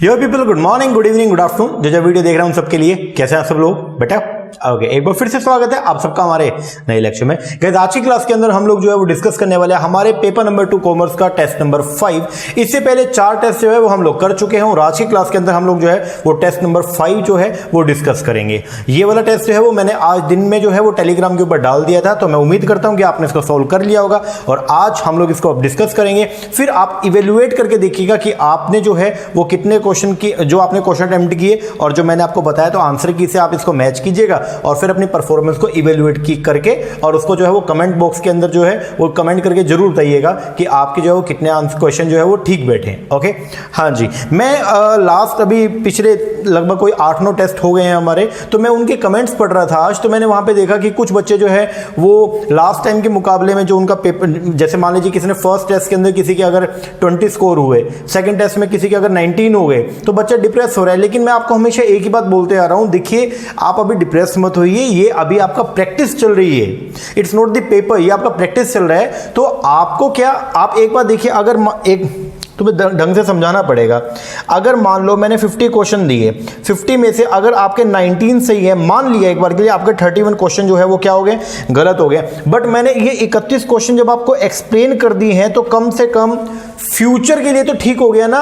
यो people, good morning, good evening, good afternoon. जो video देख रहे हैं उन सबके लिए कैसे हैं आप सब लोग बेटा? ओके, एक बार फिर से स्वागत है आप सबका हमारे नए लेक्चर में। गाइस, आज की क्लास के अंदर हम लोग जो है वो डिस्कस करने वाले हैं हमारे पेपर नंबर 2 कॉमर्स का टेस्ट नंबर 5। इससे पहले 4 टेस्ट जो है वो हम लोग कर चुके हैं और आज की क्लास के अंदर हम लोग जो है वो टेस्ट नंबर 5 जो है वो डिस्कस करेंगे। ये वाला टेस्ट जो है वो मैंने आज दिन में जो है वो टेलीग्राम के ऊपर डाल दिया था, तो मैं उम्मीद करता हूं कि आपने इसको सॉल्व कर लिया होगा और आज हम लोग इसको अब डिस्कस करेंगे। फिर आप इवेल्युएट करके देखिएगा कि आपने जो है वो कितने क्वेश्चन की जो आपने क्वेश्चन अटेम्प्ट किए और जो मैंने आपको बताया तो आंसर की से आप इसको मैच कीजिएगा और फिर अपनी परफॉर्मेंस को इवेल्युएट की करके और उसको जो है वो कमेंट बॉक्स के अंदर जो है वो कमेंट करके जरूर बताइएगा कि आपके जो है वो कितने क्वेश्चन जो है वो ठीक बैठे। ओके, हाँ जी। मैं लास्ट अभी पिछले लगभग कोई 8-9 टेस्ट हो गए हैं हमारे, तो मैं उनके कमेंट्स पढ़ रहा था आज, तो मैंने वहां पे देखा कि कुछ बच्चे जो है वो लास्ट टाइम के मुकाबले में जो उनका पेपर, जैसे मान लीजिए किसी ने फर्स्ट टेस्ट के अंदर किसी के अगर 20 स्कोर हुए, सेकंड टेस्ट में किसी के अगर 19 हो गए, तो बच्चा डिप्रेस हो रहा है। लेकिन मैं आपको हमेशा एक ही बात बोलते आ रहा हूं, देखिए आप अभी डिप्रेस मत होइए, ये अभी आपका प्रैक्टिस चल रही है, इट्स नॉट द पेपर, ये आपका प्रैक्टिस चल रहा है। तो आपको क्या, आप एक बार देखिए, अगर एक तुम्हें ढंग से समझाना पड़ेगा। अगर मान लो मैंने 50 क्वेश्चन दिए, 50 में से अगर आपके 19 सही है, मान लिया एक बार के लिए आपके 31 क्वेश्चन जो है वो क्या हो गए, गलत हो गए, बट मैंने ये 31 क्वेश्चन जब आपको एक्सप्लेन कर दिए हैं तो कम से कम फ्यूचर के लिए तो ठीक हो गया ना।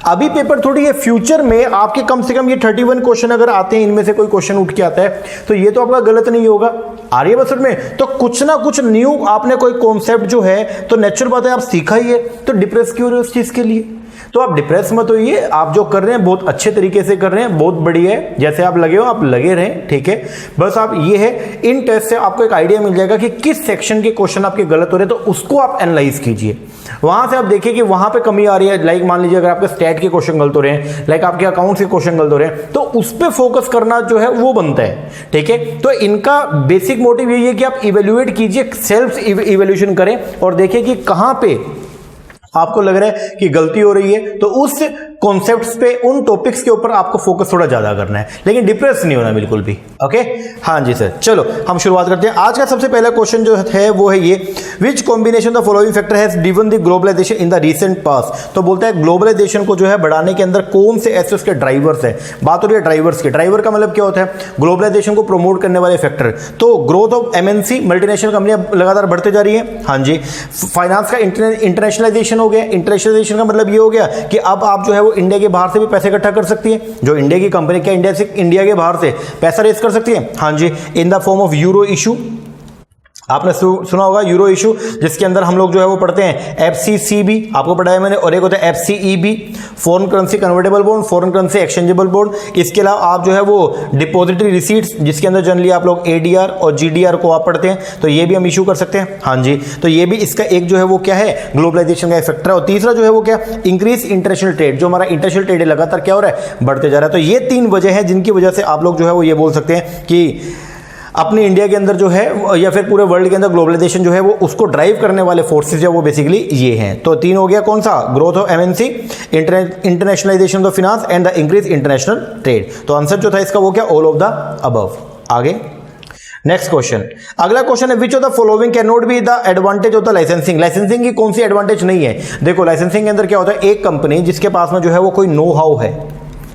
अभी पेपर थोड़ी है, फ्यूचर में आपके कम से कम ये 31 क्वेश्चन अगर आते हैं, इनमें से कोई क्वेश्चन उठ के आता है तो ये तो आपका गलत नहीं होगा। आ रही है बस में, तो कुछ ना कुछ न्यू आपने कोई कॉन्सेप्ट जो है तो नेचुरल बात है आप सीखा ही है, तो डिप्रेस क्यों हो रहे हो उस चीज के लिए? तो आप डिप्रेस मत होइए, आप जो कर रहे हैं बहुत अच्छे तरीके से कर रहे हैं, बहुत बढ़िया है। जैसे आप लगे हो आप लगे रहें, ठीक है। बस आप ये है, इन टेस्ट से आपको एक आइडिया मिल जाएगा कि किस सेक्शन के क्वेश्चन आपके गलत हो रहे हैं, तो उसको आप एनालाइज कीजिए। वहां से आप देखिए कि वहां पे कमी आ रही है। लाइक मान लीजिए अगर आपके स्टैट के क्वेश्चन गलत हो रहे हैं, लाइक आपके अकाउंट्स के क्वेश्चन गलत हो रहे हैं, तो उस पर फोकस करना जो है वो बनता है, ठीक है। तो इनका बेसिक मोटिव यही है कि आप इवेल्युएट कीजिए, सेल्फ इवेल्यूशन करें और देखिए कि कहां पे आपको लग रहा है कि गलती हो रही है, तो उस कॉन्सेप्ट्स पे, उन टॉपिक्स के ऊपर आपको फोकस थोड़ा ज्यादा करना है, लेकिन डिप्रेस नहीं होना बिल्कुल भी। ओके, हाँ जी सर। चलो हम शुरुआत करते हैं। आज का सबसे पहला क्वेश्चन जो है वो है ये, which combination the following factor has driven the globalization in the recent past. तो बोलता है ग्लोबलाइजेशन को जो है बढ़ाने के अंदर कौन से ऐसे उसके ड्राइवर्स है। बात हो रही है ड्राइवर्स की। ड्राइवर का मतलब क्या होता है? ग्लोबलाइजेशन को प्रमोट करने वाले फैक्टर। तो ग्रोथ ऑफ एमएनसी, मल्टीनेशनल कंपनियां लगातार बढ़ते जा रही है, हाँ जी। फाइनेंस का इंटरनेशनलाइजेशन हो गया। इंटरनेशनलाइजेशन का मतलब ये हो गया कि अब आप जो है वो इंडिया के बाहर से भी पैसे इकट्ठा कर सकती है। जो इंडिया की कंपनी, क्या इंडिया के बाहर से पैसा रेज कर सकती है? हाँ जी, in the form of euro issue. आपने सुना होगा यूरो इशू, जिसके अंदर हम लोग जो है वो पढ़ते हैं एफसीसीबी, आपको पढ़ाया मैंने, और एक होता है FCEB, foreign currency convertible bond, foreign currency exchangeable bond. इसके अलावा आप जो है वो डिपॉजिटरी रिसीट्स, जिसके अंदर जनरली आप लोग एडीआर और जीडीआर को आप पढ़ते हैं, तो ये भी हम इशू कर सकते हैं, हाँ जी। तो ये भी इसका एक जो है वो क्या है, ग्लोबलाइजेशन का फैक्टर है। और तीसरा जो है वो क्या, इंक्रीज इंटरनेशनल ट्रेड। जो हमारा इंटरनेशनल ट्रेड लगातार क्या हो रहा है, बढ़ते जा रहा है। तो ये 3 वजह है जिनकी वजह से आप लोग जो है वो ये बोल सकते हैं कि अपने इंडिया के अंदर जो है या फिर पूरे वर्ल्ड के अंदर ग्लोबलाइजेशन जो है वो उसको ड्राइव करने वाले फोर्सेस जो वो बेसिकली ये हैं। तो 3 हो गया, कौन सा? Growth of MNC, internationalisation of finance and the increase international trade. तो आंसर जो था इसका वो क्या, ऑल ऑफ द अबव। आगे नेक्स्ट क्वेश्चन, अगला क्वेश्चन है, विच of the following can not be the advantage of the licensing. Licensing की कौन सी एडवांटेज नहीं है? देखो, लाइसेंसिंग के अंदर क्या होता है, एक कंपनी जिसके पास में जो है वो कोई नो हाउ है,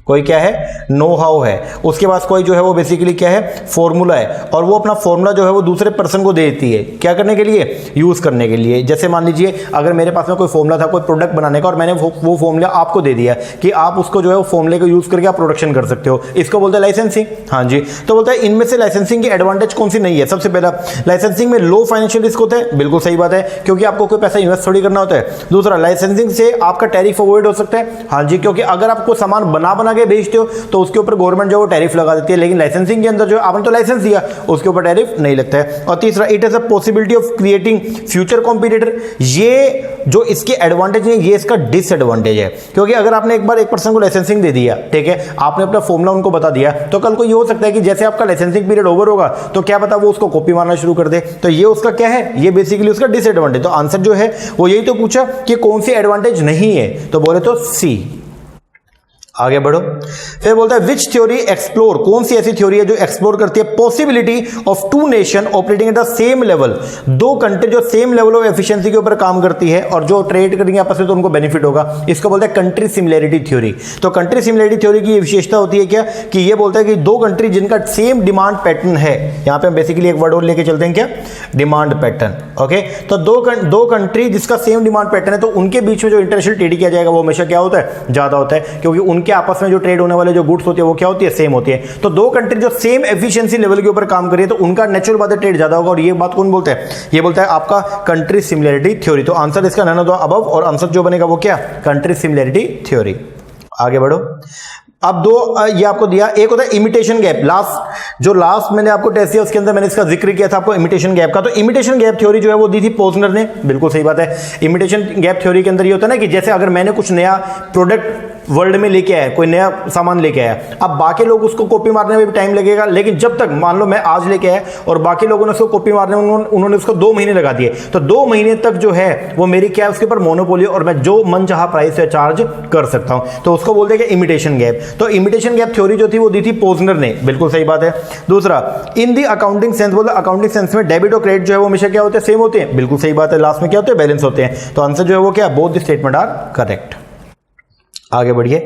कोई क्या है, नो हाउ है, उसके पास कोई जो है वो बेसिकली क्या है, फॉर्मूला है, और वो अपना फॉर्मूला जो है वो दूसरे पर्सन को दे देती है, क्या करने के लिए, यूज करने के लिए। जैसे मान लीजिए अगर मेरे पास में कोई फॉर्मूला था कोई प्रोडक्ट बनाने का और मैंने वो फॉर्मूला आपको दे दिया कि आप उसको जो है वो फॉर्मूले को यूज करके आप प्रोडक्शन कर सकते हो, इसको बोलते हैं लाइसेंसिंग, हाँ जी। तो बोलता है इनमें से लाइसेंसिंग की एडवांटेज कौन सी नहीं है? सबसे पहला, लाइसेंसिंग में लो फाइनेंशियल रिस्क होता है, बिल्कुल सही बात है, क्योंकि आपको कोई पैसा इन्वेस्ट थोड़ी करना होता है। दूसरा, लाइसेंसिंग से आपका टैरिफ अवॉइड हो सकता है, हाँ जी, क्योंकि अगर आपको सामान बना के बेचते हो तो उसके ऊपर गवर्नमेंट जो टैरिफ लगा देती है, लेकिन लाइसेंसिंग के अंदर जो आपने तो लाइसेंस दिया उसके ऊपर टैरिफ नहीं लगता है। और तीसरा, it has a possibility of creating future competitor. ये जो इसके एडवांटेज है ये इसका डिसएडवांटेज है, क्योंकि अगर आपने एक बार एक पर्सन को लाइसेंसिंग दे दिया, ठीक है, आपने अपना फॉर्मूला उनको बता दिया, तो कल को ये हो सकता है कि जैसे आपका लाइसेंसिंग पीरियड ओवर होगा तो क्या पता वो उसको कॉपी मारना शुरू कर दे। तो ये उसका क्या है, ये बेसिकली उसका डिसएडवांटेज। तो आंसर जो है वो यही तो पूछा कि कौन सी एडवांटेज नहीं है, तो बोले तो सी। आगे बढ़ो। फिर बोलता है विच थ्योरी एक्सप्लोर, कौन सी ऐसी थ्योरी है जो एक्सप्लोर करती है possibility of two nation operating at the same level, दो कंट्री जो सेम लेवल ऑफ एफिशिएंसी के ऊपर काम करती है और जो ट्रेड करेंगे आपस में तो उनको बेनिफिट होगा। इसको बोलते हैं कंट्री सिमिलैरिटी थ्योरी। तो कंट्री सिमिलैरिटी थ्योरी की ये विशेषता होती है क्या कि ये बोलता है कि दो कंट्री जिनका सेम डिमांड पैटर्न है, यहां पे हम बेसिकली एक वर्ड और लेके चलते हैं क्या, डिमांड पैटर्न। ओके, तो दो कंट्री जिसका सेम डिमांड पैटर्न है तो उनके बीच में जो इंटरनेशनल ट्रेड किया जाएगा वो हमेशा क्या होता है, ज्यादा होता है, क्योंकि उनके आपस में जो ट्रेड होने वाले जो गुड्स होती है वो क्या होती है, सेम होती है। तो दो कंट्री जो सेम एफिशिएंसी लेवल के ऊपर काम कर रही है तो उनका नेचुरल बात है ट्रेड ज्यादा होगा। और ये बात कौन बोलता है, ये बोलता है आपका कंट्री सिमिलैरिटी थ्योरी। तो आंसर इसका नन ऑफ द अबव, और आंसर जो बनेगा वो क्या, कंट्री सिमिलैरिटी थ्योरी। आगे बढ़ो। अब दो ये आपको दिया, एक होता है इमिटेशन गैप। लास्ट मैंने आपको टेस्ट दिया उसके अंदर मैंने इसका जिक्र किया था आपको इमिटेशन गैप का। तो इमिटेशन गैप थ्योरी जो है वो दी थी पोजनर ने, बिल्कुल सही बात है। इमिटेशन गैप थ्योरी के अंदर ये होता है ना कि जैसे अगर मैंने कुछ नया प्रोडक्ट वर्ल्ड में लेके आया, कोई नया सामान लेके आया, अब बाकी लोग उसको कॉपी मारने में भी टाइम लगेगा, लेकिन जब तक मान लो मैं आज लेके आया और बाकी लोगों ने उसको कॉपी मारने में उन्होंने उसको 2 महीने लगा दिए, तो 2 महीने तक जो है वो मेरी क्या है, उसके ऊपर मोनोपोली और मैं जो मन चाहा प्राइस से चार्ज कर सकता हूं। तो उसको बोलते हैं कि इमिटेशन गैप। तो इमिटेशन गैप थ्योरी जो थी वो दी थी पोजनर ने, बिल्कुल सही बात है। दूसरा, इन दी अकाउंटिंग सेंस, बोलते अकाउंटिंग सेंस में डेबिट और क्रेडिट जो है वो हमेशा क्या होते हैं, सेम होते हैं, बिल्कुल सही बात है। लास्ट में क्या होते हैं, बैलेंस होते हैं। तो आंसर जो है वो क्या, both the statement are correct. आगे बढ़िए।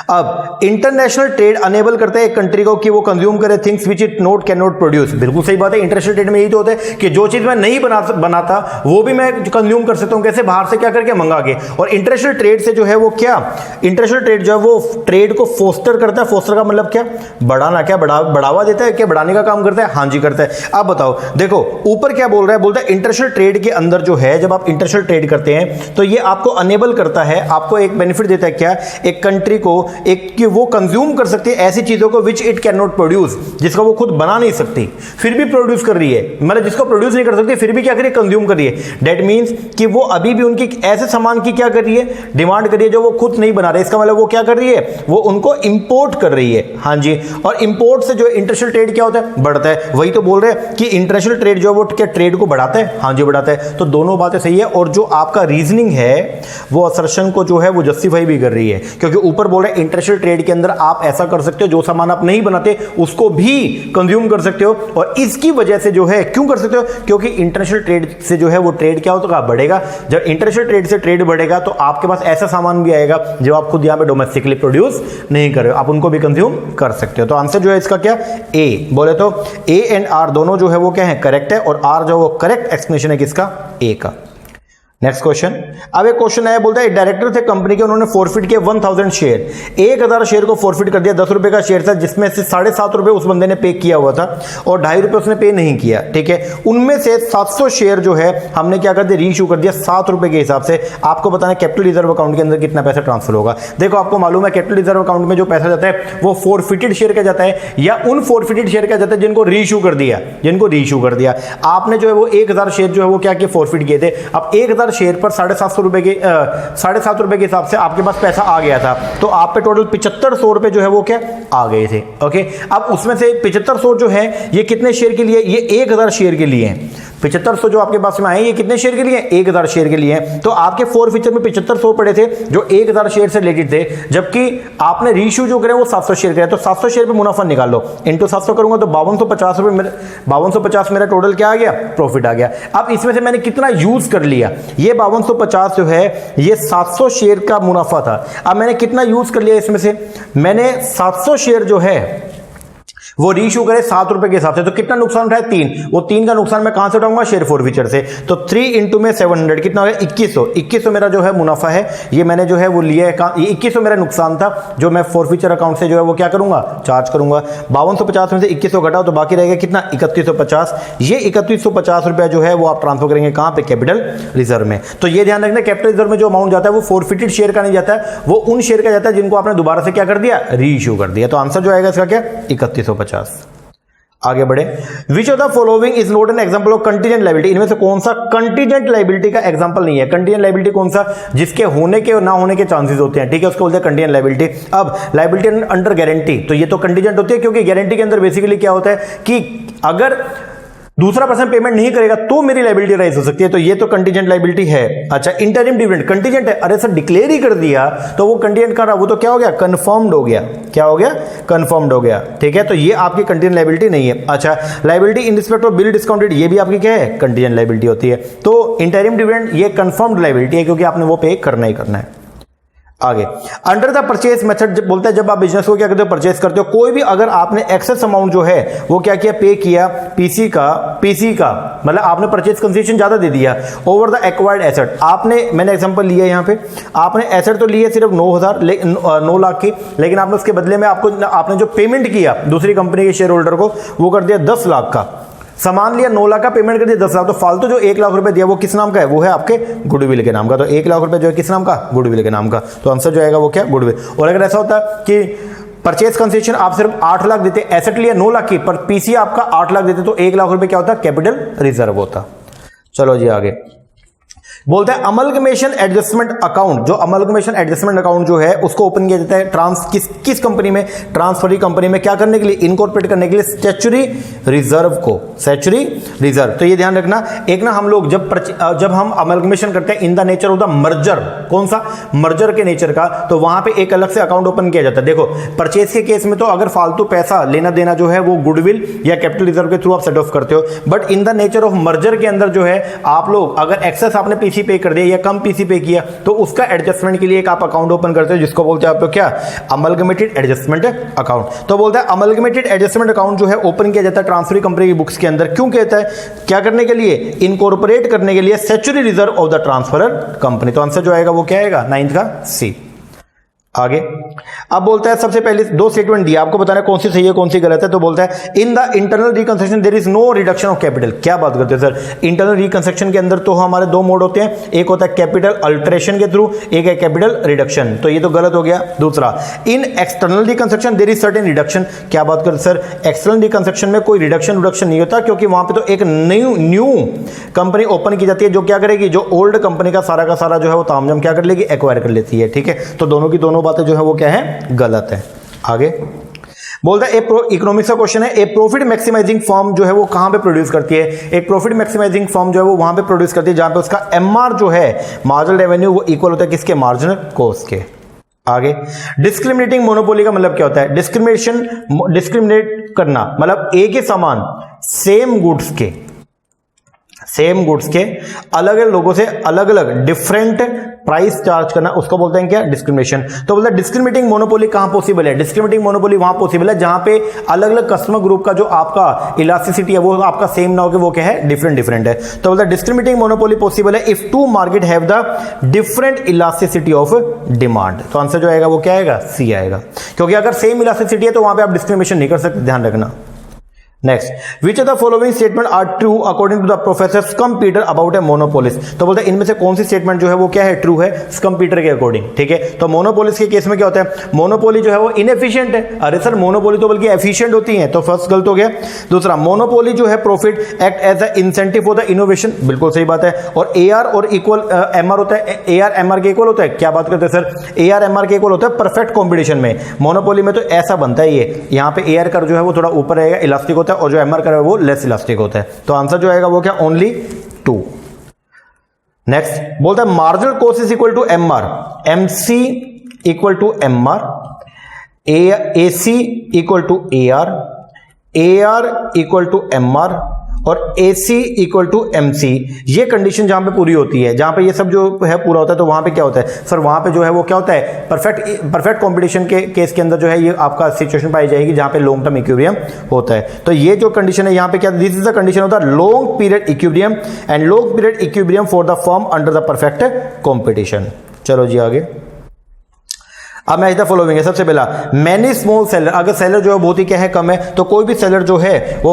अब इंटरनेशनल ट्रेड अनेबल करता है एक कंट्री को कि वो कंज्यूम करे things which it note can not produce, बिल्कुल सही बात है। इंटरनेशनल ट्रेड में यही तो होता है कि जो चीज मैं नहीं बनाता वो भी मैं कंज्यूम कर सकता हूं, कैसे, बाहर से क्या करके, मंगा के। और इंटरनेशनल ट्रेड से जो है वो क्या, इंटरनेशनल ट्रेड जो है वो ट्रेड को फोस्टर करता है। फोस्टर का मतलब क्या, बढ़ाना, क्या बढ़ावा देता है, क्या बढ़ाने का काम करता है, हाँ जी करता है। अब बताओ, देखो ऊपर क्या बोल रहा है, बोलता है इंटरनेशनल ट्रेड के अंदर जो है, जब आप इंटरनेशनल ट्रेड करते हैं तो ये आपको अनेबल करता है, आपको एक बेनिफिट देता है क्या, एक कंट्री को एक कि वो कंज्यूम कर सकती है ऐसी चीजों को which it can not produce, जिसका वो खुद बना नहीं सकती फिर भी प्रोड्यूस कर रही है, मतलब जिसको प्रोड्यूस नहीं कर सकती फिर भी क्या कर रही है, कंज्यूम कर रही है। दैट मींस कि वो अभी भी उनकी ऐसे सामान की क्या कर रही है, डिमांड कर रही है जो वो खुद नहीं बना रहे। इसका मतलब वो क्या कर रही है, वो उनको इंपोर्ट कर रही है। हाँ जी, और इंपोर्ट से जो इंटरनेशनल ट्रेड क्या होता है, बढ़ता है। वही तो बोल रहे हैं कि इंटरनेशनल ट्रेड जो है वो क्या ट्रेड को बढ़ाता है, हाँ जी बढ़ाता है। तो दोनों बातें सही है, और जो आपका रीजनिंग है वो असर्शन को जो है वो जस्टिफाई भी कर रही है, क्योंकि ऊपर बोल रहे हैं इंटरनेशनल ट्रेड के अंदर आप ऐसा कर सकते हो, जो सामान आप नहीं बनाते उसको भी कंज्यूम कर सकते हो। और इसकी वजह से जो है, क्यों कर सकते हो, क्योंकि इंटरनेशनल ट्रेड से जो है वो ट्रेड क्या होगा, बढ़ेगा। जब इंटरनेशनल ट्रेड से ट्रेड बढ़ेगा तो आपके पास ऐसा सामान भी आएगा जो आप खुद यहां पे डोमेस्टिकली प्रोड्यूस नहीं कर रहे हो, आप उनको भी कंज्यूम कर सकते हो। तो आंसर जो है इसका क्या, ए। बोले तो ए एंड आर दोनों जो है वो क्या है, करेक्ट है, और आर जो वो करेक्ट एक्सप्लेनेशन है किसका, ए का। Next question. अब एक क्वेश्चन है, बोलता है डायरेक्टर थे कंपनी के, उन्होंने फॉरफिट किया 1000 शेयर, 1000 शेयर को फॉरफिट कर दिया। 10 रुपए का शेयर था जिसमें से 7.5 रुपए उस बंदे ने पे किया हुआ था और 2.5 रुपए उसने पे नहीं किया, ठीक है। उनमें से 700 शेयर जो है हमने क्या कर दिया, रीइश्यू कर दिया 7 रुपए के हिसाब से। आपको बताना कैपिटल रिजर्व अकाउंट के अंदर कितना पैसा ट्रांसफर होगा। देखो आपको मालूम है कैपिटल रिजर्व अकाउंट में जो पैसा जाता है वो फॉरफिटेड शेयर का जाता है, या उन फॉरफिटेड शेयर का जाता है जिनको रीइश्यू कर दिया, जिनको रीइश्यू कर दिया। आपने जो है वो 1000 शेयर जो है वो क्या किए, फॉरफिट किए थे। अब 1000 शेयर पर 7.5 रुपए के 7.5 रुपए के हिसाब से आपके पास पैसा आ गया था, तो आप पे टोटल 7500 रुपए जो है वो क्या आ गए थे। ओके, अब उसमें से 7500 जो है ये कितने शेयर के लिए, ये 1000 शेयर के लिए है। 7500 जो आपके पास में आए ये कितने शेयर के लिए, 1000 शेयर के लिए। तो आपके फॉरफिचर में 7500 पड़े थे जो 1000 शेयर से रिलेटेड थे, जबकि आपने रीइश्यू जो करे वो 700 शेयर करे। तो 700 शेयर पे मुनाफा निकाल लो, इंटू 700 करूंगा तो 5250 रुपए, 5250 मेरा टोटल क्या आ गया, प्रॉफिट आ गया। अब इसमें से मैंने कितना यूज कर लिया, ये 5250 जो है ये 700 शेयर का मुनाफा था। अब मैंने कितना यूज कर लिया इसमें से, मैंने 700 शेयर जो है वो रीइश्यू करे 7 रुपए के हिसाब से, तो कितना नुकसान उठाया, 3। वो 3 का नुकसान मैं कहां से उठाऊंगा, शेयर फॉरफिचर से। तो 3 इंटू में 700 कितना हो गया, 2100 मेरा जो है मुनाफा है, ये मैंने जो है वो लिया है। ये 2100 मेरा नुकसान था जो मैं फॉरफिचर अकाउंट से जो है वो क्या करूंगा, चार्ज करूंगा। 5250 में से 2100 घटाओ तो बाकी रहेगा कितना, 3150। ये 3150 रुपया जो है वो आप ट्रांसफर करेंगे कहां पे, कैपिटल रिजर्व में। तो ये ध्यान रखना कैपिटल रिजर्व में जो अमाउंट जाता है वो फॉरफिटेड शेयर का नहीं जाता है, वो उन शेयर का जाता है जिनको आपने दोबारा से क्या कर दिया, रीइश्यू कर दिया। तो आंसर जो आएगा इसका क्या, 3150। आगे बढ़े। विच of the following is not an example of contingent liability, इनमें से कौन सा कंटीजेंट लायबिलिटी का एग्जांपल नहीं है। कंटीजेंट लायबिलिटी कौन सा, जिसके होने के और ना होने के चांसेस होते हैं, ठीक है, उसको बोलते हैं कंटीजेंट लायबिलिटी। अब लायबिलिटी अंडर गारंटी, तो ये तो कंटीजेंट होती है, क्योंकि गारंटी के अंदर बेसिकली क्या होता है कि अगर दूसरा पर्सन पेमेंट नहीं करेगा तो मेरी लायबिलिटी राइज हो सकती है, तो ये तो कंटीजेंट लायबिलिटी है। अच्छा, इंटरिम डिविडेंड कंटीजेंट है, अरे सर डिक्लेयर ही कर दिया तो वो कंटीजेंट कर रहा, वो तो क्या हो गया, कंफर्म्ड हो गया। क्या हो गया, कंफर्म्ड हो गया। ठीक है, तो ये आपकी कंटीजेंट लायबिलिटी नहीं है। अच्छा, liability in respect of bill discounted, ये भी आपकी क्या है, कंटीजेंट लायबिलिटी होती है। तो इंटरिम डिविडेंड ये कंफर्म्ड लायबिलिटी है क्योंकि आपने वो पे करना ही करना है। आगे, अंडर द परचेज मेथड बोलता है जब आप बिजनेस को क्या करते हो, परचेज करते हो, कोई भी अगर आपने एक्सेस अमाउंट जो है वो क्या किया, पे किया पीसी का मतलब आपने परचेज कंसीडरेशन ज्यादा दे दिया ओवर द एक्वायर्ड एसेट। आपने, मैंने एग्जांपल लिया यहां पे, आपने एसेट तो लिए सिर्फ 9 लाख की, लेकिन आपने उसके बदले में आपने जो पेमेंट किया दूसरी कंपनी के शेयर होल्डर को वो कर दिया 10 लाख का। सामान लिया 9 लाख का, पेमेंट कर दिया 10 लाख, तो फालतू जो 1 लाख रुपए दिया वो किस नाम का है, वो है आपके गुडविल के नाम का। तो 1 लाख रुपए जो है किस नाम का, गुडविल के नाम का। तो आंसर जो आएगा वो क्या, गुडविल। और अगर ऐसा होता कि परचेज कंसेशन आप सिर्फ 8 लाख देते, एसेट लिया 9 लाख की, पर पीसी आपका 8 लाख देते, तो 1 लाख रुपए क्या होता, कैपिटल रिजर्व होता। चलो जी आगे बोलता है अमलगमेशन एडजस्टमेंट अकाउंट। जो अमलगमेशन एडजस्टमेंट अकाउंट जो है उसको ओपन किया जाता है किस कंपनी में, ट्रांसफरी कंपनी में। क्या करने के लिए, इनकॉर्पोरेट करने के लिए स्टैच्यूटरी रिजर्व को, स्टैच्यूटरी रिजर्व। तो ये ध्यान रखना, एक ना हम लोग जब हम अमलगमेशन करते हैं in the nature of the merger, कौन सा, मर्जर के नेचर का, तो वहां पे एक अलग से अकाउंट ओपन किया जाता है। देखो परचेज के केस में तो अगर फालतू पैसा लेना देना जो है वो गुडविल या कैपिटल रिजर्व के थ्रू आप सेट ऑफ करते हो, but in the nature of merger के अंदर जो है आप लोग अगर एक्सेस आपने पीसी पे कर दिया या कम पीसी पे किया तो उसका एडजस्टमेंट के लिए एक आप अकाउंट ओपन करते हो जिसको बोलते हैं आप लोग क्या, अमलगमेटेड एडजस्टमेंट अकाउंट। तो बोलता है अमलगमेटेड एडजस्टमेंट अकाउंट जो है ओपन किया जाता है ट्रांसफरी कंपनी की बुक्स के अंदर। क्यों कहता है, क्या करने के लिए, इनकॉर्पोरेट करने के लिए statutory reserve of the transferor company. तो आंसर जो आएगा वो क्या आएगा, 9th का सी। आगे अब बोलता है सबसे पहले 2 स्टेटमेंट दिया, आपको बताना है कौन सी सही है कौन सी गलत है। तो बोलता है in the internal reconstruction there is no reduction of capital. क्या बात करते हैं सर, इंटरनल रिकंस्ट्रक्शन के अंदर तो हमारे 2 मोड होते हैं, एक होता है कैपिटल अल्टरेशन के थ्रू, एक है कैपिटल रिडक्शन। तो ये तो गलत हो गया। दूसरा, in external reconstruction there is certain reduction. क्या बात करते सर, एक्सटर्नल रिकंस्ट्रक्शन में कोई रिडक्शन नहीं होता क्योंकि वहां पे तो एक न्यू कंपनी ओपन की जाती है जो क्या करेगी, जो ओल्ड कंपनी का सारा जो है वो तामझाम क्या कर लेगी, एक्वायर कर लेती है। ठीक है, तो दोनों की दोनों बातें जो है वो क्या है, गलत है। आगे बोलता है इकोनॉमिक्स का क्वेश्चन है, ए प्रॉफिट मैक्सिमाइजिंग फर्म जो है वो कहां पे प्रोड्यूस करती है, एक प्रॉफिट मैक्सिमाइजिंग फर्म जो है वो वहां पे प्रोड्यूस करती है जहां पे उसका एमआर जो है, मार्जिनल रेवेन्यू, वो इक्वल होता है किसके, मार्जिनल कॉस्ट के। आगे डिस्क्रिमिनेटिंग मोनोपोली का मतलब क्या होता है, डिस्क्रिमिनेट करना मतलब एक ही सामान सेम गुड्स के अलग अलग लोगों से अलग अलग डिफरेंट प्राइस चार्ज करना, उसको बोलते हैं क्या, डिस्क्रिमिनेशन। तो बोलते हैं डिस्क्रिमिनेटिंग मोनोपोली कहां पॉसिबल है, डिस्क्रिमिनेटिंग मोनोपोली वहां पॉसिबल है जहां पे अलग अलग कस्टमर ग्रुप का जो आपका इलास्टिसिटी है वो आपका सेम ना हो के वो क्या है, डिफरेंट है। तो बोलते हैं डिस्क्रिमिनेटिंग मोनोपोली पॉसिबल है if 2 market have the different elasticity of demand. तो आंसर जो आएगा वो क्या आएगा, सी आएगा, क्योंकि अगर सेम इलास्टिसिटी है तो वहां पे आप डिस्क्रिमिनेशन नहीं कर सकते, ध्यान रखना। Next, which of the following statement are true according to the professor Schumpeter about a monopolies. तो बोलते हैं इनमें से कौन सी स्टेटमेंट जो है वो क्या है, ट्रू है स्कम्पीटर के अकॉर्डिंग। ठीक है, तो मोनोपोलिस के केस में क्या होता है, मोनोपोली जो है वो इनएफिशिएंट है। अरे सर मोनोपोली तो बल्कि एफिशिएंट होती है, तो फर्स्ट गलत हो गया। दूसरा, मोनोपोली जो है profit act as a incentive for the innovation, बिल्कुल सही बात है। और एआर और इक्वल एमआर होता है, एआर एमआर के इक्वल होता है। क्या बात करते हैं सर, एआर एमआर के इक्वल होता है परफेक्ट कॉम्पिटिशन में। मोनोपोली में तो ऐसा बनता है, ये यहाँ पे एआर का जो है वो थोड़ा ऊपर रहेगा, इलास्टिक होता है, और जो एमआर का वो लेस इलास्टिक होता है। तो आंसर जो आएगा वो क्या, ओनली 2। नेक्स्ट बोलता है marginal cost is equal to MR, MC equal to MR, AC equal to AR, AR equal to MR और AC इक्वल टू MC। ये कंडीशन जहां पे पूरी होती है, जहां पे ये सब जो है पूरा होता है, तो वहां पे क्या होता है सर, वहां पे जो है वो क्या होता है, परफेक्ट कंपटीशन के केस के अंदर जो है ये आपका सिचुएशन पाई जाएगी जहां पे लॉन्ग टर्म इक्विलिब्रियम होता है। तो ये जो कंडीशन है यहाँ पे क्या, दिस इज द कंडीशन होता है long period equilibrium and long period equilibrium for the firm under the perfect competition. चलो जी आगे, अब मैच द फॉलोइंग है। सबसे पहला, मैनी स्मॉल सेलर, अगर सेलर जो है बहुत ही क्या है, कम है, तो कोई भी सेलर जो है वो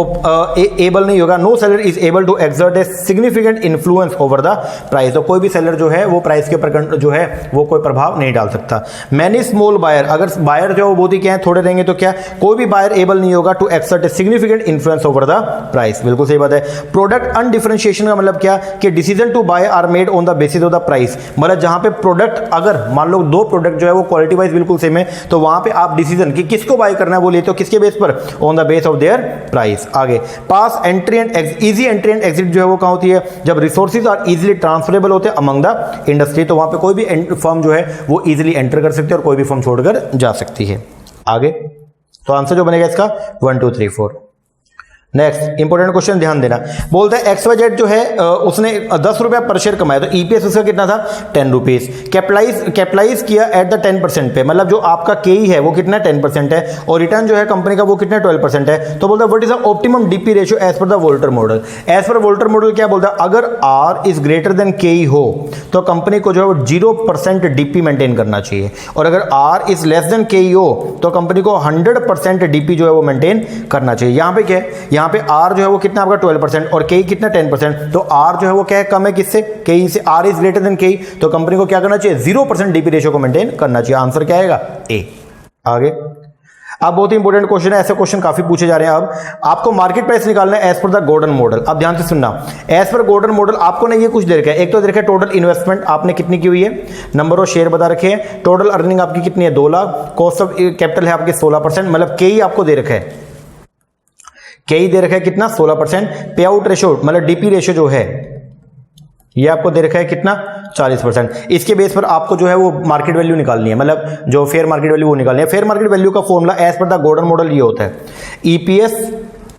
एबल नहीं होगा। No seller is able to exert a significant influence over the price. तो कोई भी सेलर जो है वो प्राइस के ऊपर जो है वो कोई प्रभाव नहीं डाल सकता। मैनी स्मॉल बायर, अगर बायर जो है वो बहुत ही क्या है, थोड़े रहेंगे, तो क्या कोई भी बायर एबल नहीं होगा to exert a significant influence over the price. बिल्कुल सही बात है। प्रोडक्ट अनडिफरेंशिएशन का मतलब क्या, कि decision to buy are made on the basis of the price. मतलब जहां पे प्रोडक्ट, अगर मान लो 2 प्रोडक्ट जो है वो क्वालिटी वाइज बिल्कुल सेम है, तो वहां पे आप डिसीजन कि किसको बाय करना है वो लेते हो, किसके बेस पर, on the base of their price. आगे पास entry and easy entry and exit जो है वो कहां होती है, जब रिसोर्सेज आर इजीली ट्रांसफरेबल होते हैं अमंग द इंडस्ट्री, तो वहां पे कोई भी फर्म जो है वो इजीली एंटर कर सकती है और कोई भी फर्म छोड़कर जा सकती है। आगे तो आंसर जो बनेगा इसका 1 2 3 4। नेक्स्ट इंपॉर्टेंट क्वेश्चन ध्यान देना, बोलता है XYZ जो है उसने 10 रुपया पर शेयर कमाया, तो ईपीएस उसका कितना था 10 रुपीज, कैपिटलाइज किया एट द 10% पे, मतलब जो आपका केई है वो कितना 10% है और रिटर्न जो है कंपनी का वो कितना 12% है। तो बोलता है what is the optimum DP ratio as per the Walter model. As per Walter model क्या बोलता है, अगर आर इज ग्रेटर देन केई हो तो कंपनी को जो है 0% डीपी मेंटेन करना चाहिए, और अगर आर इज लेस देन केई हो तो कंपनी को 100% डीपी जो है वो मेंटेन करना चाहिए। यहां पे क्या है, यहां पे आर जो है वो कितना आपका 12% और केई कितना 10%, तो आर जो है वो क्या है कम है किससे, केई से, आर इज ग्रेटर देन केई, तो कंपनी को क्या करना चाहिए 0% डीपी रेशियो को मेंटेन करना चाहिए। आंसर क्या आएगा ए। आगे अब बहुत ही इंपॉर्टेंट क्वेश्चन है, ऐसे क्वेश्चन काफी पूछे जा रहे हैं। अब आपको मार्केट प्राइस निकालना है as per the Gordon model. अब ध्यान से सुनना, एज पर गॉर्डन मॉडल आपको ना ये कुछ दे रखा है, एक तो दे रखा है टोटल इन्वेस्टमेंट आपने कितनी की हुई है, नंबर ऑफ शेयर बता रखे हैं, टोटल अर्निंग आपकी कितनी है 2 लाख, कॉस्ट ऑफ कैपिटल है आपके 16%, मतलब केई आपको दे रखा है, केई दे रखा है कितना 16%, पे आउट रेशियो मतलब डीपी रेशियो जो है ये आपको दे रखा है कितना 40%। इसके बेस पर आपको जो है वो मार्केट वैल्यू निकालनी है, मतलब जो फेयर मार्केट वैल्यू वो निकालनी है। फेयर मार्केट वैल्यू का formula as per the Gordon model ये होता है, EPS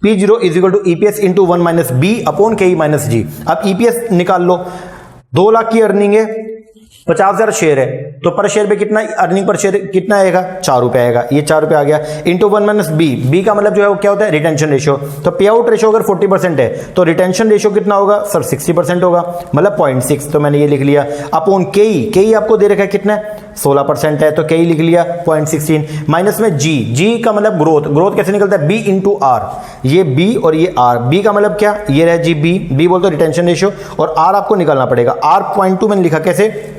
P0 is equal to EPS into 1 minus B upon KE minus G. अब ईपीएस निकाल लो, 2 लाख की अर्निंग है, 50,000 शेयर है, तो पर शेयर पे कितना अर्निंग पर शेयर कितना आएगा 4 रुपए आएगा, ये 4 रुपए आ गया, इंटू 1 माइनस बी, बी का मतलब जो है वो क्या होता है रिटेंशन रेशियो, तो पे आउट रेशियो अगर 40% है तो रिटेंशन रेशियो कितना होगा सर 60% होगा, मतलब 0.6, तो मैंने ये लिख लिया, अपॉन केई, केई आपको दे रखा है कितना 16% है, तो केई लिख लिया 0.16, माइनस में जी, जी का मतलब ग्रोथ, ग्रोथ कैसे निकलता है बी इंटू आर, ये बी और ये आर, बी का मतलब क्या ये रहा जी बी, बी बोलते रिटेंशन रेशियो, और आर आपको निकालना पड़ेगा, आर 0.2 मैंने लिखा कैसे,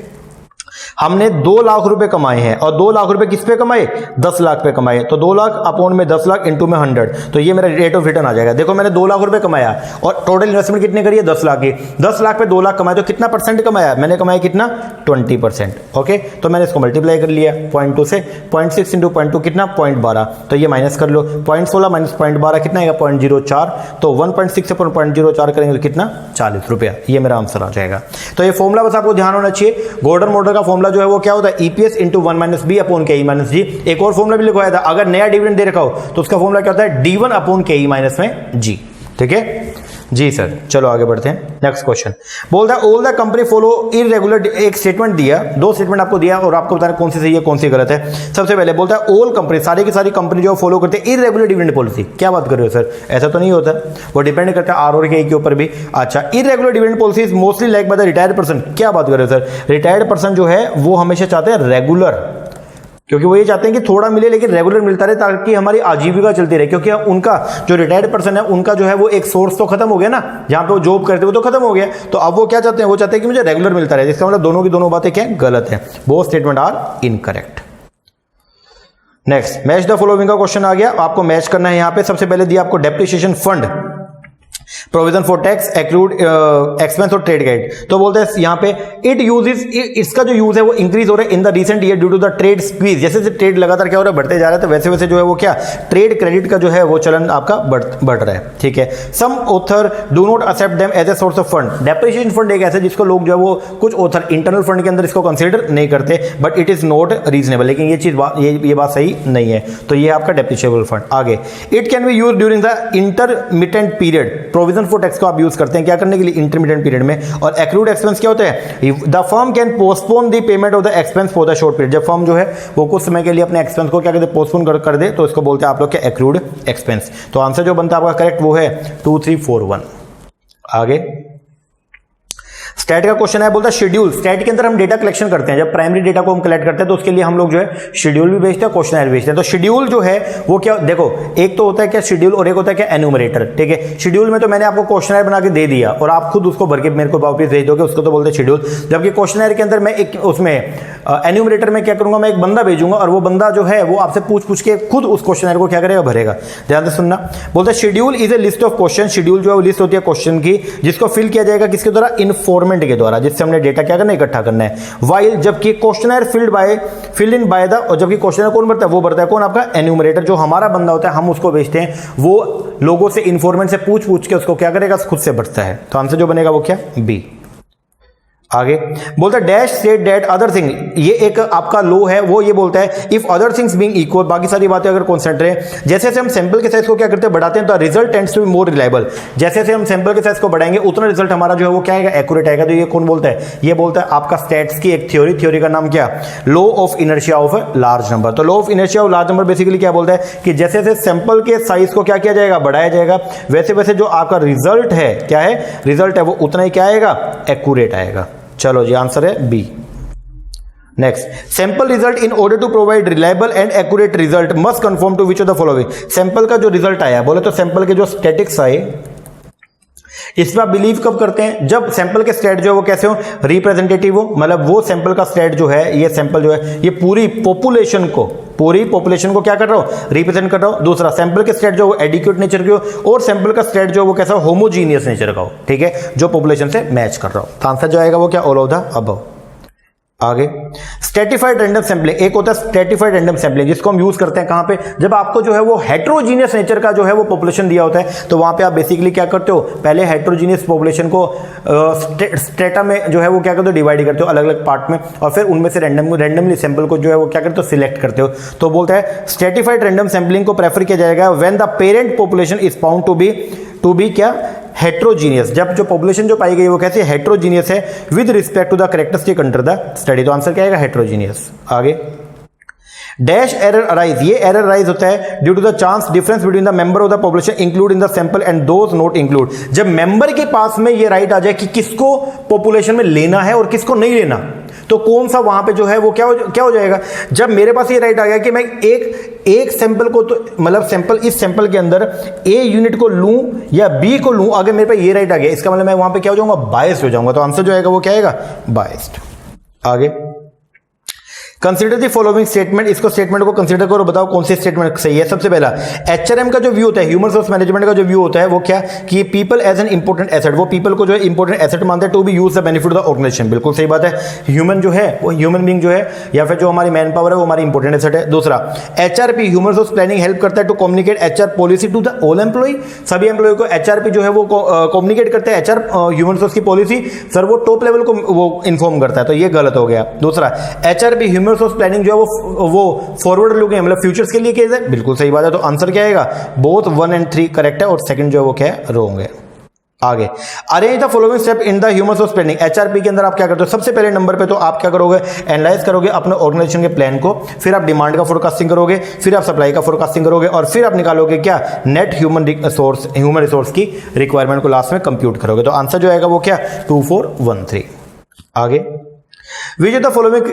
हमने 2 लाख रुपए कमाए हैं और 2 लाख रुपए किस पे कमाए 10 लाख पे कमाए, तो 2 लाख अपॉन में 10 लाख इंटू में 100, तो ये मेरा रेट ऑफ रिटर्न आ जाएगा। देखो मैंने 2 लाख रुपए कमाया और टोटल इन्वेस्टमेंट कितने करी है 10 लाख की, 10 लाख पे 2 लाख कमाए तो कितना परसेंट कमाया, मैंने कमाया कितना 20%। ओके, तो मैंने इसको मल्टीप्लाई कर लिया 0.2 से, 0.6 इंटू 0.2 कितना 0.12, तो ये माइनस कर लो, 0.16 माइनस 0.12 कितना आएगा 0.04, तो 1.6 से 0.04 करेंगे तो कितना 40 रुपया, ये मेरा आंसर आ जाएगा। तो ये फॉर्मूला बस आपको ध्यान होना चाहिए, गॉर्डन मॉडल का फॉर्मूला जो है वो क्या होता है EPS into 1 minus B upon KE minus G. एक और फॉर्मूला भी लिखवाया था, अगर नया डिविडेंड दे रखा हो तो उसका फॉर्मूला क्या होता है D1 अपॉन केई माइनस में जी। ठीक है जी सर, चलो आगे बढ़ते हैं। नेक्स्ट क्वेश्चन बोलता है all the company follow irregular, एक स्टेटमेंट दिया, 2 स्टेटमेंट आपको दिया और आपको बताना कौन सी सही है कौन सी गलत है। सबसे पहले बोलता है ऑल कंपनी, सारी की सारी कंपनी जो फॉलो करते हैं इररेगुलर डिविडेंड पॉलिसी। क्या बात कर रहे हो सर, ऐसा तो नहीं होता, वो डिपेंड करता है आर और के ऊपर भी। अच्छा, irregular dividend policy is mostly like by the retired person. क्या बात कर रहे हो सर, रिटायर्ड पर्सन जो है वो हमेशा चाहते हैं रेगुलर, क्योंकि वो ये चाहते हैं कि थोड़ा मिले लेकिन रेगुलर मिलता रहे ताकि हमारी आजीविका चलती रहे, क्योंकि उनका जो रिटायर्ड पर्सन है उनका जो है वो एक सोर्स तो खत्म हो गया ना, जहां पे वो जॉब करते वो तो खत्म हो गया, तो अब वो क्या चाहते हैं, वो चाहते हैं कि मुझे रेगुलर मिलता रहे। इसका मतलब दोनों की दोनों बातें क्या गलत है, both statement are incorrect. Next match the following का क्वेश्चन आ गया, आपको मैच करना है। यहां पे सबसे पहले दिया आपको depreciation fund, provision for tax, accrued expense और ट्रेड गाइड। तो बोलते हैं यहां पे इट यूजेस, इसका जो यूज है वो इंक्रीज हो रहा है in the recent year due to the trade squeeze. जैसे जैसे ट्रेड लगातार क्या हो रहा है बढ़ते जा रहा है, तो वैसे वैसे जो है वो क्या ट्रेड क्रेडिट का जो है वो चलन आपका बढ़ रहा है। ठीक है, some author do not accept them as a source of fund. Depreciation fund एक ऐसा जिसको लोग जो है वो कुछ ऑथर इंटरनल फंड के अंदर इसको कंसीडर नहीं करते, but it is not reasonable, लेकिन ये चीज ये बात सही नहीं है, तो ये आपका डेप्रिसिएबल फंड। आगे it can be use during the intermittent period, provision for tax को आप यूज करते हैं क्या करने के लिए इंटरमीडिएट पीरियड में। और एक्रूड एक्सपेंस क्या होता है, the firm can postpone the payment of the expense for the short period. जब फर्म जो है वो कुछ समय के लिए अपने एक्सपेंस को क्या कहते हैं पोस्टपोन कर दे, तो इसको बोलते हैं आप लोग क्या एक्रूड एक्सपेंस। तो आंसर जो बनता है आपका करेक्ट वो है 2 3 4 1। आगे स्टैट का क्वेश्चन है, बोलता है शेड्यूल। स्टैट के अंदर हम डेटा कलेक्शन करते हैं, जब प्राइमरी डेटा को हम कलेक्ट करते हैं तो उसके लिए हम लोग जो है शेड्यूल भी भेजते हैं, क्वेश्चन भेजते हैं। तो शेड्यूल जो है वो क्या, देखो एक तो होता है क्या शेड्यूल और एक होता है क्या एन्यूमरेटर। ठीक है, शेड्यूल में तो मैंने आपको क्वेश्चन बना के दे दिया और आप खुद उसको भर के मेरे को वापस भेज दोगे, उसको तो बोलते हैं शेड्यूल। जबकि क्वेश्चन के अंदर मैं एक उसमें एन्यूमरेटर में क्या करूंगा, मैं एक बंदा भेजूंगा और वो बंदा जो है वो आपसे पूछ के खुद उस क्वेश्चनर को क्या करेगा, भरेगा। ध्यान से सुनना। बोलते हैं schedule is a list of question, schedule जो है वो लिस्ट होती है क्वेश्चन की, जिसको फिल किया जाएगा किसके द्वारा, इन्फॉर्मेंट के द्वारा, जिससे हमने डेटा क्या करना है, इकट्ठा करना है। वाइल जबकि questioner filled in by the, और जबकि क्वेश्चनर कौन भरता है, वो भरता है कौन, आपका एन्यूमरेटर, जो हमारा बंदा होता है, हम उसको भेजते हैं, वो लोगों से इन्फॉर्मेंट से पूछ के उसको क्या करेगा, खुद से भरता है। तो आंसर जो बनेगा वो क्या, बी। आगे बोलता है dash said that other thing, ये एक आपका लो है, वो ये बोलता है if other things being equal, बाकी सारी बातें अगर कांस्टेंट रहे, जैसे जैसे हम सैंपल के साइज को क्या करते हैं, बढ़ाते हैं, तो result tends to be more reliable, जैसे जैसे हम सैंपल के साइज को बढ़ाएंगे उतना रिजल्ट हमारा जो है वो क्या आएगा, एक्यूरेट आएगा। तो ये कौन बोलता है, ये बोलता है आपका स्टैट्स की एक थ्योरी का नाम क्या, law of inertia of large number. तो law of inertia of large number basically क्या बोलता है कि जैसे जैसे सैंपल के साइज को क्या किया जाएगा, बढ़ाया जाएगा, वैसे वैसे जो आपका रिजल्ट है, क्या है, रिजल्ट है वो उतना ही क्या आएगा, एक्यूरेट आएगा। चलो जी, आंसर है B. Next, sample result in order to provide reliable and accurate result must confirm to which of the following. Sample का जो रिजल्ट आया, बोले तो सैंपल के जो स्टैटिक्स आए, इस पर आप बिलीव कब करते हैं, जब सैंपल के स्टेट जो है वो कैसे हो, रिप्रेजेंटेटिव हो, मतलब वो सैंपल का स्टेट जो है, ये सैंपल जो है ये पूरी पॉपुलेशन को क्या कर रहा हो, रिप्रेजेंट कर रहा हो। दूसरा, सैंपल के स्टेट जो वो एडिक्वेट नेचर की हो, और सैंपल का स्टेट जो वो कैसा हो, होमोजीनियस नेचर का हो, ठीक है, जो पॉपुलेशन से मैच कर रहा हो। तो आंसर जो आएगा वो क्या, ऑल ऑफ द अबव। आगे, स्ट्रेटिफाइड रैंडम सैंपलिंग, एक होता है स्ट्रेटिफाइड रैंडम सैंपलिंग, जिसको हम यूज करते हैं कहां पे, जब आपको जो है वो हेट्रोजीनियस नेचर का जो है वो पॉपुलेशन दिया होता है, तो वहां पे आप बेसिकली क्या करते हो, पहले हेट्रोजीनियस पॉपुलेशन को स्ट्रेटा में जो है वो क्या करते हो, डिवाइड करते हो अलग अलग पार्ट में, और फिर उनमें से रैंडमली सैंपल को जो है वो क्या करते हो, सिलेक्ट करते हो। तो बोलता है स्ट्रेटिफाइड रैंडम सैंपलिंग को प्रेफर किया जाएगा when the parent population is found to be क्या, हेट्रोजीनियस, जब जो पॉपुलेशन जो पाई गई वो कैसे, हेट्रोजीनियस है with respect to the characteristic under the study. तो आंसर क्या आएगा, हेट्रोजीनियस। आगे, डैश एरर अराइज, ये एरर अराइज होता है due to the chance difference between the member of the population include in the sample and those not include. जब member के पास में ये राइट आ जाए कि किसको पॉपुलेशन में लेना है और किसको नहीं लेना, तो कौन सा वहां पे जो है वो क्या हो जाएगा, जब मेरे पास ये राइट आ गया कि मैं एक सैंपल को, तो मतलब सैंपल, इस सैंपल के अंदर ए यूनिट को लूं या बी को लूं, अगर मेरे पास ये राइट आ गया, इसका मतलब मैं वहां पे क्या हो जाऊंगा, बायस्ड हो जाऊंगा। तो आंसर जो आएगा वो क्या आएगा, बायस्ड। आगे, कंसीडर द फॉलोइंग स्टेटमेंट, इसको स्टेटमेंट को कंसीडर करो, बताओ कौन सी स्टेटमेंट सही है। सबसे पहला, एचआरएम का जो व्यू होता है, ह्यूमन रिसोर्स मैनेजमेंट का जो व्यू होता है वो क्या, कि people as an important asset, वो पीपल को जो है इंपॉर्टेंट एसेट मानते हैं to be use the benefit of the organization. बिल्कुल सही बात है, ह्यूमन जो है वो ह्यूमन बीइंग जो है या फिर जो हमारी मैन पावर है वो हमारी इंपॉर्टेंट एसेट है। दूसरा, HRP human resource planning help करता है to communicate HR policy to the all employ, सभी एम्प्लॉय को एचआरपी जो है वो कम्युनिकेट करता है, एचआर ह्यूमन रिसोर्स की पॉलिसी सर वो टॉप लेवल को वो इन्फॉर्म करता है, तो ये गलत हो गया। दूसरा, एचआरपी ह्यूमन रिसोर्स प्लानिंग जो है वो फॉरवर्ड लुक है, मतलब फ्यूचर्स के लिए किया जाए, बिल्कुल सही बात है। तो आंसर क्या आएगा, बोथ 1 और 3 करेक्ट है, और सेकंड जो है वो क्या है, रॉन्ग है। आगे, arrange the following step in the human resource planning, HRP के अंदर आप क्या करते हो, सबसे पहले नंबर पे तो आप क्या करोगे, एनालाइज करोगे अपने ऑर्गेनाइजेशन के प्लान को, फिर आप डिमांड का फोरकास्टिंग करोगे, फिर आप सप्लाई का फोरकास्टिंग करोगे, और फिर आप निकालोगे क्या, नेट ह्यूमन रिसोर्स की रिक्वायरमेंट को लास्ट में कंप्यूट करोगे। तो आंसर जो आएगा वो क्या, 2413। आगे, which of the following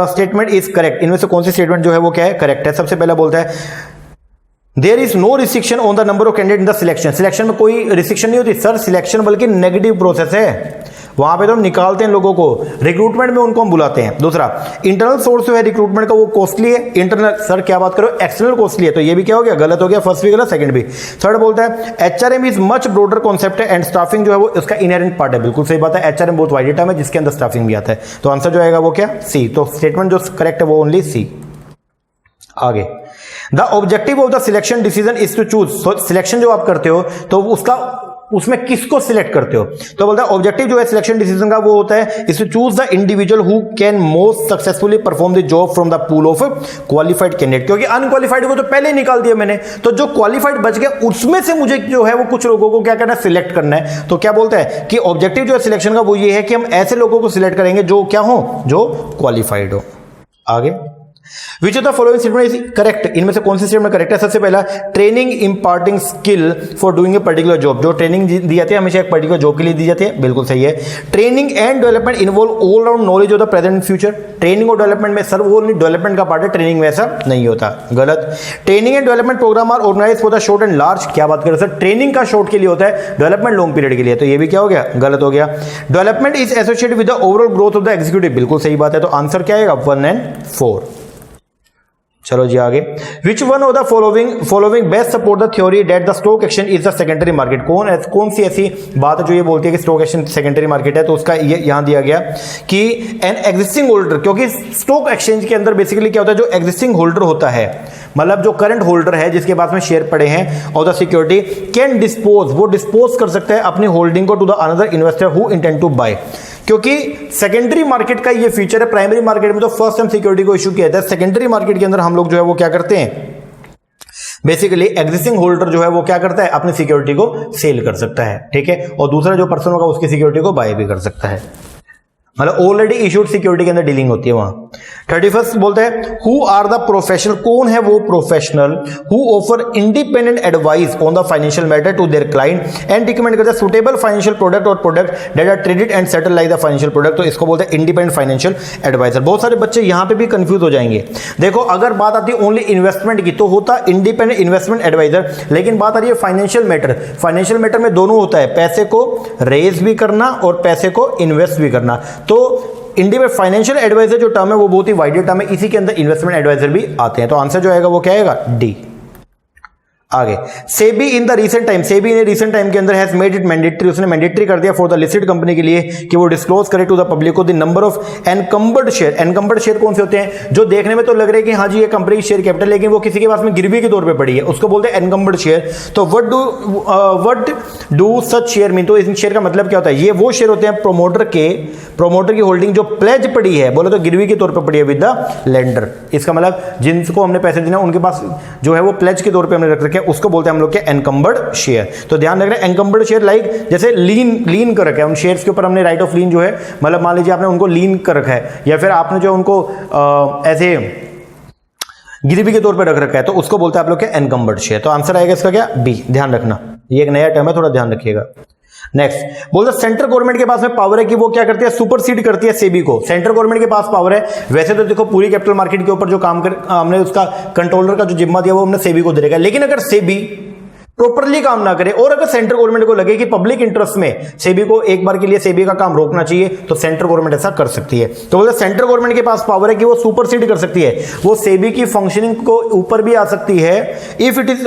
statement is correct, इनमें से कौन सी स्टेटमेंट जो है वो क्या है, करेक्ट है। सबसे पहला बोलता है there is no restriction on the number of candidate in the selection, selection में कोई रिस्ट्रिक्शन नहीं होती सर, सिलेक्शन बल्कि नेगेटिव प्रोसेस है, वहां पे तो हम निकालते हैं लोगों को, रिक्रूटमेंट में उनको हम बुलाते हैं। दूसरा, इंटरनल सोर्स जो है रिक्रूटमेंट का वो कॉस्टली है, इंटरनल सर क्या बात करो, एक्सटर्नल कॉस्टली है, तो ये भी क्या हो गया, गलत हो गया, फर्स्ट भी गलत, सेकंड भी। थर्ड बोलता है HRM is much broader concept है एंड स्टाफिंग जो है वो इसका इनहेरेंट पार्ट है, बिल्कुल सही बात है, एचआरएम बहुत वाइड टर्म है जिसके अंदर स्टाफिंग भी आता है। तो आंसर जो आएगा वो क्या, सी। तो स्टेटमेंट जो करेक्ट है वो ओनली सी। आगे, the objective of the selection decision is to choose, selection जो आप करते हो तो उसमें किसको सिलेक्ट करते हो, तो बोलता है ऑब्जेक्टिव जो है सिलेक्शन डिसीजन का वो होता है is to choose the individual who can most successfully perform the job from the pool of qualified candidate, क्योंकि अनक्वालिफाइड को तो पहले ही निकाल दिया मैंने, तो जो क्वालिफाइड बच गया उसमें से मुझे जो है वो कुछ लोगों को क्या करना है, सिलेक्ट करना है। तो क्या बोलता है कि ऑब्जेक्टिव जो है सिलेक्शन का वो ये है कि हम ऐसे लोगों को सिलेक्ट करेंगे जो क्या हो, जो क्वालिफाइड हो। आगे, which of the following statement is correct, इनमें से कौन सी स्टेटमेंट करेक्ट है? सबसे पहला, training imparting skill for doing a particular job, जो ट्रेनिंग दी जाती है हमेशा एक पर्टिकुलर जॉब के लिए दी जाती है, बिल्कुल सही है। Training and development involve all round knowledge of the present and future, training और डेवलपमेंट में सर वो डेवलपमेंट का पार्ट है, ट्रेनिंग में ऐसा नहीं होता, गलत। Training and development program are organize for the short and large, क्या बात करें सर, ट्रेनिंग का शॉर्ट के लिए होता है, डेवलपमेंट लॉन्ग पीरियड के लिए, तो ये भी क्या हो गया, गलत हो गया। Development is associated with the overall growth of the executive, बिल्कुल सही बात है, तो आंसर क्या आएगा 1 और 4। चलो जी आगे, which one of the following best support the theory that the stock exchange is the secondary market, कौन सी ऐसी बात है जो ये बोलती है कि स्टॉक एक्सचेंज सेकेंडरी मार्केट है? तो उसका ये यहां दिया गया कि एन एग्जिस्टिंग होल्डर, क्योंकि स्टॉक एक्सचेंज के अंदर बेसिकली क्या होता है, जो एग्जिस्टिंग होल्डर होता है, मतलब जो करंट होल्डर है जिसके पास में शेयर पड़े हैं और द सिक्योरिटी कैन डिस्पोज, वो डिस्पोज कर सकता है अपनी होल्डिंग को to the another investor who intend to buy, क्योंकि सेकेंडरी मार्केट का ये फीचर है। प्राइमरी मार्केट में तो फर्स्ट टाइम सिक्योरिटी को इशू किया था, सेकेंडरी मार्केट के अंदर हम लोग जो है वो क्या करते हैं, बेसिकली एग्जिस्टिंग होल्डर जो है वो क्या करता है, अपनी सिक्योरिटी को सेल कर सकता है, ठीक है, और दूसरा जो पर्सन होगा उसकी सिक्योरिटी को बाय भी कर सकता है, मतलब ऑलरेडी इशूड सिक्योरिटी के अंदर डीलिंग होती है वहां। 31 बोलते हैं हु आर द प्रोफेशनल, कौन है वो professional who offer independent advice on the financial matter to their client and recommend करते हैं सुटेबल फाइनेंशियल प्रोडक्ट और product that are traded and settle like the financial product, तो इसको बोलते हैं इंडिपेंडेंट फाइनेंशियल एडवाइजर। बहुत सारे बच्चे यहां पे भी कंफ्यूज हो जाएंगे। देखो अगर बात आती है ओनली इन्वेस्टमेंट की तो होता इंडिपेंडेंट इन्वेस्टमेंट एडवाइजर, लेकिन बात आ रही है फाइनेंशियल मैटर, फाइनेंशियल मैटर में दोनों होता है, पैसे को रेज भी करना और पैसे को इन्वेस्ट भी करना, तो इंडिपेंडेंट फाइनेंशियल एडवाइजर जो टर्म है वो बहुत ही वाइड टर्म है, इसी के अंदर इन्वेस्टमेंट एडवाइजर भी आते हैं, तो आंसर जो आएगा वो क्या आएगा, डी। आगे, SEBI in the recent time, SEBI ने रीसेंट टाइम के अंदर हैज मेड इट मैंडेटरी, उसने मैंडेटरी कर दिया फॉर द लिस्टेड कंपनी के लिए कि वो डिस्क्लोज करे टू द पब्लिक को the number of encumbered share. Encumbered share कौन से होते हैं, जो देखने में तो लग रहे हैं कि हाँ जी ये कंपनी की शेयर कैपिटल, लेकिन वो किसी के पास में गिरवी के तौर पे पड़ी है, उसको बोलते हैं एनकम्बर्ड शेयर। तो what do such share mean, तो इस शेयर का मतलब क्या होता है, ये वो शेयर होते हैं प्रोमोटर की होल्डिंग जो प्लेज पड़ी है, बोले तो गिरवी के तौर पर पड़ी है विद द लेंडर, इसका मतलब जिनको हमने पैसे देना उनके पास जो है वो प्लेज के तौर पे हमने रख रखे हैं, उसको बोलते हैं हम लोग एनकम्बर्ड शेयर। तो ध्यान रख रहे हैं एनकम्बर्ड शेयर लाइक जैसे लीन कर रखा है, उन शेयर्स के ऊपर हमने राइट ऑफ लीन जो है, मतलब मान लीजिए आपने उनको लीन कर रखा है या फिर आपने जो उनको ऐसे गिरवी के तौर पे रख रखा है, तो उसको बोलते हैं आप लोग क्या, एनकम्बर्ड शेयर। तो आंसर आएगा इसका क्या, बी। ध्यान रखना ये एक नया टर्म है, थोड़ा ध्यान रखिएगा। नेक्स्ट बोलते सेंट्रल गवर्नमेंट के पास में पावर है कि वो क्या करती है, सुपरसीड करती है सेबी को। सेंट्रल गवर्नमेंट के पास पावर है, वैसे तो देखो पूरी कैपिटल मार्केट के ऊपर जो काम कर हमने उसका कंट्रोलर का जो जिम्मा दिया वो हमने सेबी को दे रखा है, लेकिन अगर सेबी प्रॉपरली काम ना करे और अगर सेंट्रल गवर्नमेंट को लगे कि पब्लिक इंटरेस्ट में सेबी को एक बार के लिए सेबी का काम रोकना चाहिए, तो सेंट्रल गवर्नमेंट ऐसा कर सकती है। तो बोलते सेंट्रल गवर्नमेंट के पास पावर है कि वो सुपरसीड कर सकती है, वो सेबी की फंक्शनिंग को ऊपर भी आ सकती है if it is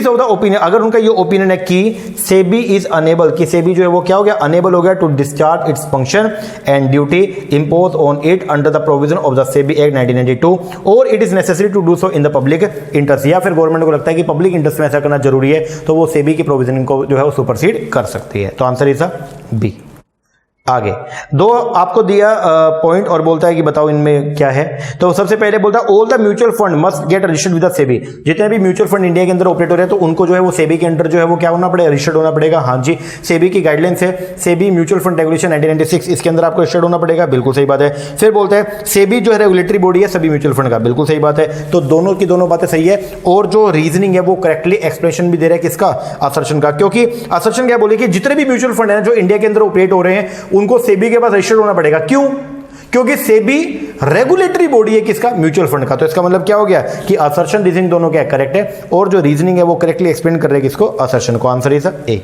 of the opinion, अगर उनका ये ओपिनियन है कि सेबी इज अनेबल, कि सेबी जो है वो क्या हो गया, अनेबल हो गया to discharge its function and duty impose on it under the provision of the SEBI act 1992 और it is necessary to do so in the public interest, या फिर गवर्नमेंट को लगता है कि पब्लिक इंटरेस्ट में ऐसा करना जरूरी है, तो वो सेबी की प्रोविजन को जो है वो सुपरसीड कर सकती है। तो आंसर इज बी। आगे दो आपको दिया पॉइंट और बोलता है कि बताओ इनमें क्या है। तो सबसे पहले बोलता है all the mutual fund must get registered with the SEBI, जितने भी म्यूचुअल फंड इंडिया के अंदर ऑपरेट हो रहे हैं तो उनको जो है वो सेबी के अंडर जो है वो क्या होना पड़ेगा, रजिस्टर्ड होना पड़ेगा। हाँ जी, सेबी की गाइडलाइंस है, सेबी म्यूचुअल फंड रेगुलेशन 1996, इसके अंदर आपको रजिस्टर्ड होना पड़ेगा, बिल्कुल सही बात है। फिर बोलते हैं सेबी जो है रेगुलेटरी बॉडी है सभी म्यूचुअल फंड का, बिल्कुल सही बात है। तो दोनों की दोनों बातें सही है और जो रीजनिंग है वो करेक्टली एक्सप्लेनेशन भी दे रहा है किसका, असर्शन का, क्योंकि असर्शन क्या बोले कि जितने भी म्यूचुअल फंड है जो इंडिया के अंदर ऑपरेट हो रहे हैं उनको सेबी के पास रजिस्टर्ड होना पड़ेगा। क्यों? क्योंकि सेबी रेगुलेटरी बॉडी है किसका, म्यूचुअल फंड का। तो इसका मतलब क्या हो गया कि असर्शन रीजनिंग दोनों क्या करेक्ट है और जो रीजनिंग है वो करेक्टली एक्सप्लेन कर रहे हैं किसको, असर्शन को। Answer is a.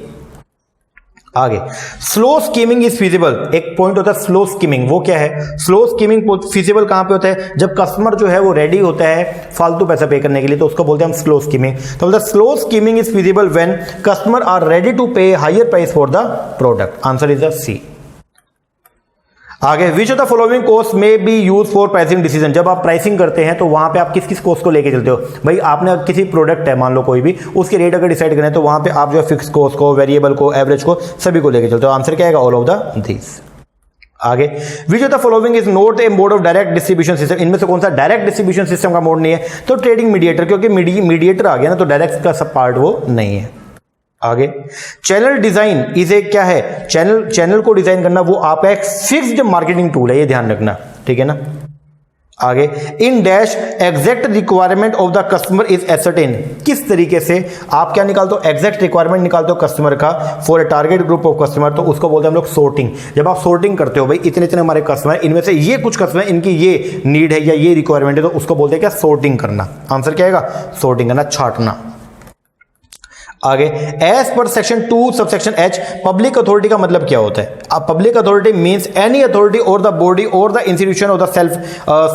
आगे स्लो स्कीमिंग इज फीजिबल, एक पॉइंट होता है स्लो स्कीमिंग, वो क्या है, स्लो स्कीमिंग फीजिबल कहां पे होता है, जब कस्टमर जो है वो रेडी होता है फालतू पैसा पे करने के लिए, तो उसको बोलते हैं हम स्लो स्कीमिंग। तो बोलते हैं slow skimming is feasible when customer are ready to pay higher price for the product. Answer is the C. आगे which of the following cost may be use for pricing decision, जब आप pricing करते हैं तो वहां पे आप किस किस कॉस्ट को लेके चलते हो। भाई आपने किसी प्रोडक्ट है मान लो कोई भी, उसके रेट अगर डिसाइड करें तो वहां पे आप जो है फिक्स कॉस्ट को, वेरिएबल को, एवरेज को सभी को लेके चलते हो। आंसर क्या आएगा, ऑल ऑफ द दिस। आगे which of the following is not a mode of direct distribution system, इनमें से कौन सा डायरेक्ट डिस्ट्रीब्यूशन सिस्टम का मोड नहीं है, तो ट्रेडिंग मीडिएटर, क्योंकि मीडिएटर आ गया ना तो डायरेक्ट का सब पार्ट वो नहीं है। आगे चैनल डिजाइन इज एक क्या है, चैनल को डिजाइन करना वो आपका एक फिक्स्ड मार्केटिंग टूल है, ये ध्यान रखना, ठीक है ना। आगे, in dash exact requirement of the customer is ascertain, किस तरीके से आप क्या निकालते हो, एग्जैक्ट रिक्वायरमेंट निकालते हो कस्टमर का for a target group of customer, तो उसको बोलते हैं हम लोग सॉर्टिंग। जब आप सॉर्टिंग करते हो भाई इतने इतने हमारे कस्टमर, इनमें से ये कुछ कस्टमर इनकी ये नीड है या ये रिक्वायरमेंट है, तो उसको बोलते हैं क्या, सॉर्टिंग करना। आंसर क्या आएगा, सॉर्टिंग करना, छांटना। आगे, as per section 2 subsection H, public authority का मतलब क्या होता है। अब public authority means any authority और द बॉडी और the institution of the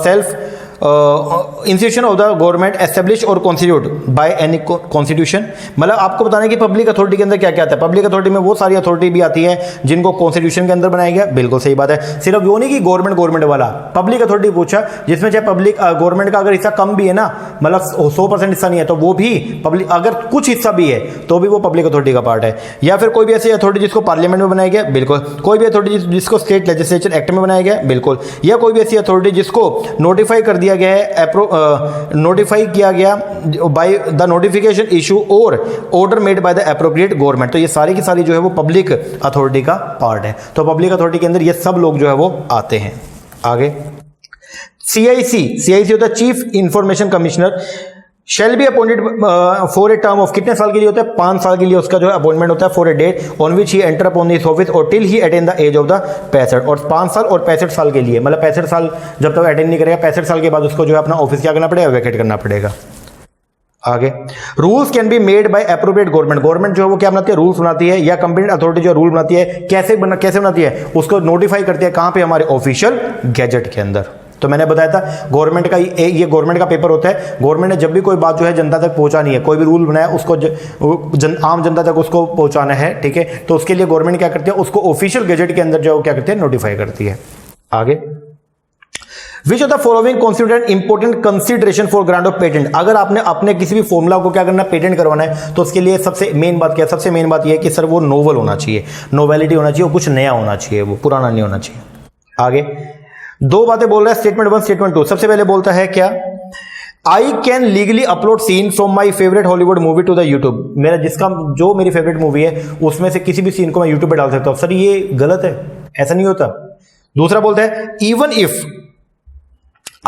self institution of the government establish और कॉन्स्टिट्यूट बाय एनी कॉन्स्टिट्यूशन। मतलब आपको बताना है कि पब्लिक अथॉरिटी के अंदर क्या क्या आता है। पब्लिक अथॉरिटी में वो सारी अथॉरिटी भी आती है जिनको कॉन्स्टिट्यूशन के अंदर बनाया गया, बिल्कुल सही बात है। सिर्फ वो नहीं कि गवर्नमेंट वाला पब्लिक अथॉरिटी पूछा, जिसमें चाहे पब्लिक गवर्नमेंट का अगर हिस्सा कम भी है ना, मतलब 100% हिस्सा नहीं है, तो वो भी पब्लिक, अगर कुछ हिस्सा भी है तो भी वो पब्लिक अथॉरिटी का पार्ट है। या फिर कोई भी ऐसी अथॉरिटी जिसको पार्लियामेंट में बनाया गया, बिल्कुल। कोई भी अथॉरिटी जिसको स्टेट लेजिस्लेचर एक्ट में बनाया गया, बिल्कुल। या कोई भी ऐसी अथॉरिटी जिसको नोटिफाई कर दिया गया है, नोटिफाई किया गया बाय द नोटिफिकेशन इशू और order made by the appropriate government, तो ये सारी की सारी जो है वो पब्लिक अथॉरिटी का पार्ट है। तो पब्लिक अथॉरिटी के अंदर ये सब लोग जो है वो आते हैं। आगे, CIC होता है chief information commissioner, shall be appointed for a term of, कितने साल के लिए होता है, 5 साल के लिए उसका जो है अपॉइंटमेंट होता है, for a date on which he enter upon this office और till he attain the age of the 65, और 5 साल और 65 साल के लिए, मतलब 65 साल जब तक अटेंड नहीं करेगा, 65 साल के बाद उसको जो है अपना ऑफिस क्या करना पड़ेगा, वैकेट करना पड़ेगा। आगे, rules can be made by appropriate government जो है वो क्या बनाती है, रूल्स बनाती है, या कंपेटेंट अथॉरिटी जो रूल बनाती है, कैसे बनाती है, उसको नोटिफाई करती है, कहां पे, हमारे ऑफिशियल गैजेट के अंदर। तो मैंने बताया था गवर्नमेंट का ये गवर्नमेंट का पेपर होता है। गवर्नमेंट ने जब भी कोई बात जो है जनता तक पहुंचानी है, कोई भी रूल बनाया उसको आम जनता तक उसको पहुंचाना है, ठीक है, तो उसके लिए गवर्नमेंट क्या करती है, उसको ऑफिशियल गैजेट के अंदर जो क्या करती है, नोटिफाई करती है। आगे, which of the following constitute important consideration for grant of patent, अगर आपने अपने किसी भी फॉर्मूला को क्या करना है, पेटेंट करवाना है, तो उसके लिए सबसे मेन बात क्या है, सबसे मेन बात यह है कि सर वो नोवल होना चाहिए, नोवेलिटी होना चाहिए, कुछ नया होना चाहिए, वो पुराना नहीं होना चाहिए। आगे, 2 बातें बोल रहा है, स्टेटमेंट 1 स्टेटमेंट 2। सबसे पहले बोलता है क्या, I can legally upload scene from my favourite Hollywood movie to the YouTube, मेरा जो मेरी फेवरेट मूवी है उसमें से किसी भी सीन को मैं यूट्यूब पे डाल सकता हूं। सर ये गलत है, ऐसा नहीं होता। दूसरा बोलता है, even if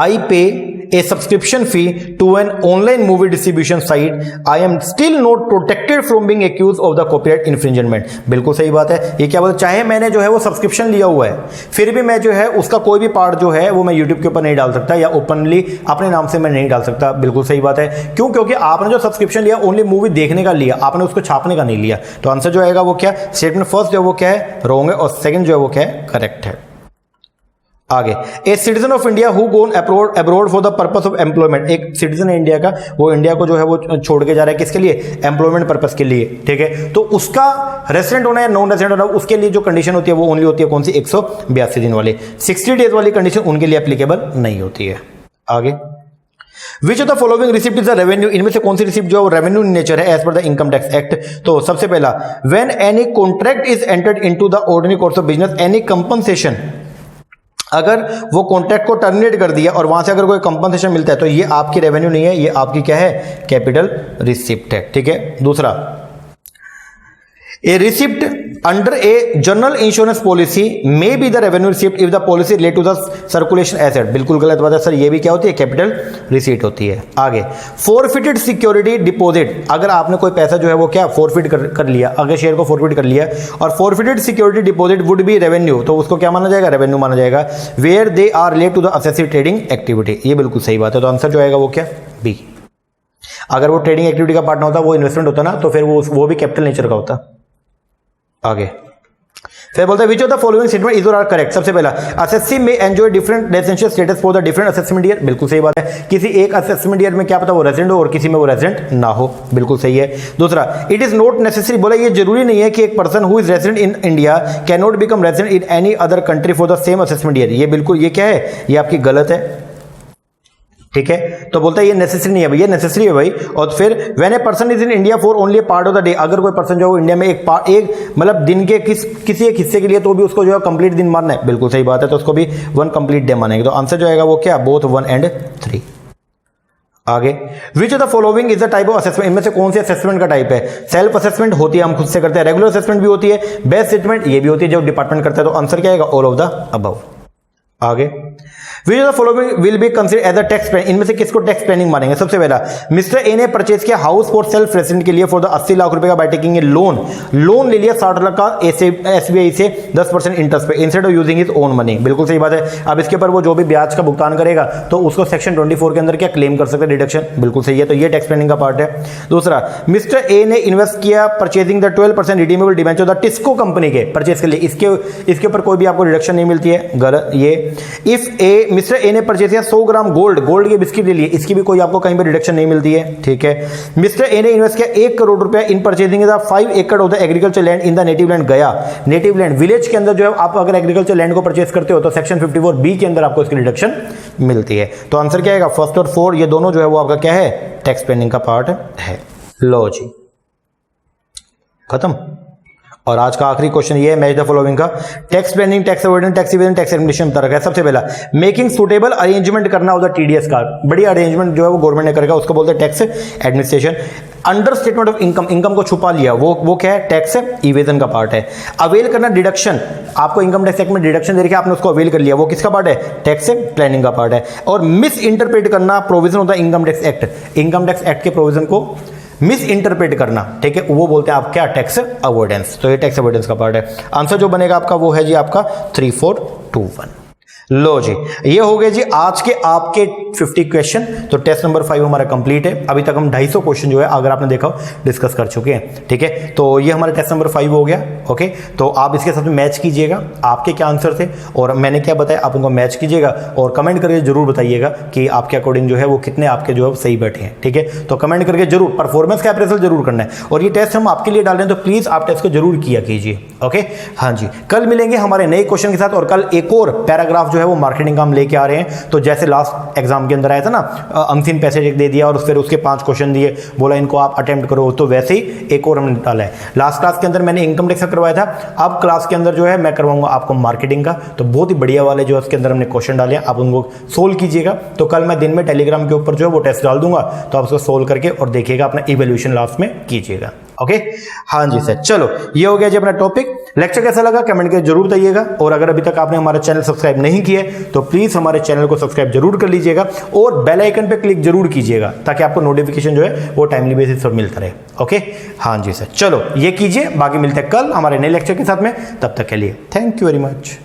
I pay a subscription fee to an online movie distribution site, I am still not protected from being accused of the copyright infringement। बिल्कुल सही बात है। ये क्या बोलते, चाहे मैंने जो है वो सब्सक्रिप्शन लिया हुआ है, फिर भी मैं जो है उसका कोई भी पार्ट जो है वो मैं YouTube के ऊपर नहीं डाल सकता, या ओपनली अपने नाम से मैं नहीं डाल सकता। बिल्कुल सही बात है। क्यों? क्योंकि आपने जो सब्सक्रिप्शन लिया ओनली मूवी देखने का लिया, आपने उसको छापने का नहीं लिया। तो आंसर जो आएगा वो क्या, स्टेटमेंट फर्स्ट जो है वो क्या है, रॉन्ग है, और सेकंड जो है वो क्या है, करेक्ट है। आगे, a citizen of India who gone abroad for the purpose of employment, एक सिटीजन है इंडिया का, वो इंडिया को जो है वो छोड़ के जा रहा है, किसके लिए, एम्प्लॉयमेंट पर्पस के लिए, ठीक है, तो उसका रेसिडेंट होना या नॉन रेसिडेंट होना, उसके लिए जो कंडीशन होती है वो ओनली होती है कौन सी, 182 दिन वाली। 60 डेज वाली कंडीशन उनके लिए एप्लीकेबल नहीं होती है। आगे, which of the following receipt is the revenue, इनमें से कौन सी रिसिप्ट जो रेवेन्यू नेचर है as per the income tax act. तो सबसे पहला, when any contract is entered into the ordinary course of business, any compensation, अगर वो कॉन्ट्रैक्ट को टर्मिनेट कर दिया और वहां से अगर कोई कंपनसेशन मिलता है तो ये आपकी रेवेन्यू नहीं है, ये आपकी क्या है, कैपिटल रिसिप्ट है, ठीक है। दूसरा, a receipt under a general insurance policy may be the revenue receipt if the policy relate to the circulation asset, बिल्कुल गलत बात है सर, ये भी क्या होती है, कैपिटल रिसीट होती है। आगे, फॉरफिटेड सिक्योरिटी डिपॉजिट, अगर आपने कोई पैसा जो है वो क्या फॉरफिट कर लिया, अगर शेयर को फॉरफिट कर लिया, और forfeited security deposit would be revenue, तो उसको क्या माना जाएगा, रेवेन्यू माना जाएगा, where they are relate to the excessive trading activity, ये बिल्कुल सही बात है। तो आंसर जो आएगा वो क्या, बी। अगर वो ट्रेडिंग एक्टिविटी का पार्ट ना होता, वो इन्वेस्टमेंट होता ना, तो फिर वो भी कैपिटल नेचर का होता। आगे, फिर बोलते हैं विच of the following statement is और आर करेक्ट। सबसे पहला, असेसी में enjoy different residential status for the different assessment year, बिल्कुल सही बात है। किसी एक असेसमेंट ईयर में क्या पता वो रेजिडेंट हो और किसी में वो रेजिडेंट ना हो, बिल्कुल सही है। दूसरा, इट इज नॉट नेसेसरी, बोला ये जरूरी नहीं है कि एक person who is resident in India can not become resident in any other country for the same assessment year, ये बिल्कुल, ये क्या है, ये आपकी गलत है, ठीक है। तो बोलता है ये नेसेसरी नहीं है भाई, ये नेसेसरी है भाई। और फिर when a person is in India for only A part of the day, अगर कोई पर्सन जो है इंडिया में एक मतलब दिन के किसी एक हिस्से के लिए, तो भी उसको जो है कंप्लीट दिन मानना है, बिल्कुल सही बात है, तो उसको भी 1 कंप्लीट डे मानेंगे। तो आंसर जो आएगा वो क्या, बोथ 1 and 3। आगे, which of the following is the type of assessment, इनमें से कौन सी असेसमेंट का टाइप है, सेल्फ असेसमेंट होती है, हम खुद से करते हैं, रेगुलर असेसमेंट भी होती है, बेस्ट स्टेटमेंट ये भी होती है जो डिपार्टमेंट करता है। तो आंसर क्या आएगा, ऑल ऑफ द अबव। आगे, which of the following will be considered as a tax plan, इनमें से किसको टैक्स प्लानिंग मानेंगे? सबसे पहला, मिस्टर ए ने परचेज किया हाउस फॉर सेल्फ रेसिडेंट के लिए फॉर द 80 लाख रुपए का बाय टेकिंग ए लोन ले लिया 60 लाख का एसबीआई से 10% इंटरेस्ट पे instead of using his own money. बिल्कुल सही बात है। अब इसके ऊपर वो जो भी ब्याज का भुगतान करेगा तो उसको सेक्शन 24 के अंदर क्या क्लेम कर सकते हैं, डिडक्शन। बिल्कुल सही है, तो ये टैक्स प्लानिंग का पार्ट है। दूसरा, मिस्टर ए ने इन्वेस्ट किया purchasing the 12% redeemable debenture the TISCO company के परचेज के लिए, इसके ऊपर कोई भी आपको डिडक्शन नहीं मिलती है, गलत ये। इफ ए मिस्टर ए ने परचेज किया 100 ग्राम गोल्ड के बिस्किट ले लिए, इसकी भी कोई आपको कहीं पर डिडक्शन नहीं मिलती है, ठीक है। मिस्टर ए ने इन्वेस्ट किया 1 करोड़ रुपया इन परचेजिंग द 5 एकड़ of the agriculture land in the native land गया। नेटिव लैंड विलेज के अंदर जो है आप अगर एग्रीकल्चर लैंड को परचेज करते हो तो सेक्शन 54B के अंदर आपको इसकी डिडक्शन मिलती है। तो आंसर क्या आएगा? फर्स्ट और 4 ये दोनों जो है वो आपका क्या है? टैक्स प्लानिंग का पार्ट है। लो जी, खत्म। और आज का आखिरी क्वेश्चन ये है, मैच द फॉलोइंग का। Tax planning, tax avoidance, tax evasion, tax admission बता रखा है। सबसे पहला, मेकिंग सुटेबल अरेंजमेंट करना होता है टीडीएस का, बढ़िया अरेंजमेंट जो है वो गवर्नमेंट ने करेगा, उसको बोलते हैं tax administration. Under statement of income, income को छुपा लिया, वो क्या है? टैक्स इवेजन का पार्ट है। अवेल करना डिडक्शन, आपको इनकम टैक्स एक्ट में डिडक्शन दे रखा है, आपने उसको अवेल कर लिया, वो किसका पार्ट है? टैक्स प्लानिंग का पार्ट है। और मिस इंटरप्रेट करना प्रोविजन होता है income tax act, income tax act के प्रोविजन को मिस इंटरप्रेट करना, ठीक है, वो बोलते हैं आप क्या? Tax avoidance. तो ये टैक्स अवॉइडेंस का पार्ट है। आंसर जो बनेगा आपका वो है जी आपका 3, 4, 2, 1। लो जी, ये हो गए जी आज के आपके 50 क्वेश्चन। तो टेस्ट नंबर 5 हमारा कंप्लीट है। अभी तक हम 250 क्वेश्चन जो है अगर आपने देखा डिस्कस कर चुके हैं, ठीक है। तो ये हमारा टेस्ट नंबर 5 हो गया, ओके। तो आप इसके साथ में मैच कीजिएगा, आपके क्या आंसर थे और मैंने क्या बताया, आप उनको मैच कीजिएगा और कमेंट करके जरूर बताइएगा कि आपके अकॉर्डिंग जो है वो कितने आपके जो है सही बैठे हैं, ठीक है। तो कमेंट करके जरूर परफॉर्मेंस का अप्रेजल जरूर करना है। और ये टेस्ट हम आपके लिए डाल रहे हैं, तो प्लीज आप टेस्ट को जरूर किया कीजिए, ओके। हाँ जी, कल मिलेंगे हमारे नए क्वेश्चन के साथ और कल एक और पैराग्राफ जो है वो मार्केटिंग का हम लेके आ रहे हैं। तो जैसे लास्ट एग्जाम के अंदर आया था ना, अमसिन पैसेज दे दिया और फिर उसके 5 क्वेश्चन दिए, बोला इनको आप अटेम्प्ट करो, तो वैसे ही एक और हमने डाला है। लास्ट क्लास के अंदर मैंने इनकम टैक्स का करवाया था, अब क्लास के अंदर जो है मैं करवाऊंगा आपको मार्केटिंग का। तो बहुत ही बढ़िया वाले जो उसके अंदर हमने क्वेश्चन डाले, आप उनको सोल्व कीजिएगा। तो कल मैं दिन में टेलीग्राम के ऊपर जो है वो टेस्ट डाल दूंगा, तो आप उसको सोल्व करके और देखिएगा, अपना इवैल्यूएशन लास्ट में कीजिएगा, ओके। हाँ जी सर, चलो ये हो गया जी अपना टॉपिक। लेक्चर कैसा लगा कमेंट करके जरूर बताइएगा। और अगर अभी तक आपने हमारा चैनल सब्सक्राइब नहीं किया है तो प्लीज हमारे चैनल को सब्सक्राइब जरूर कर लीजिएगा और बेल आइकन पे क्लिक जरूर कीजिएगा, ताकि आपको नोटिफिकेशन जो है वो टाइमली बेसिस पर मिलता रहे, ओके। हाँ जी सर, चलो ये कीजिए, बाकी मिलते हैं कल हमारे नए लेक्चर के साथ में। तब तक के लिए थैंक यू वेरी मच।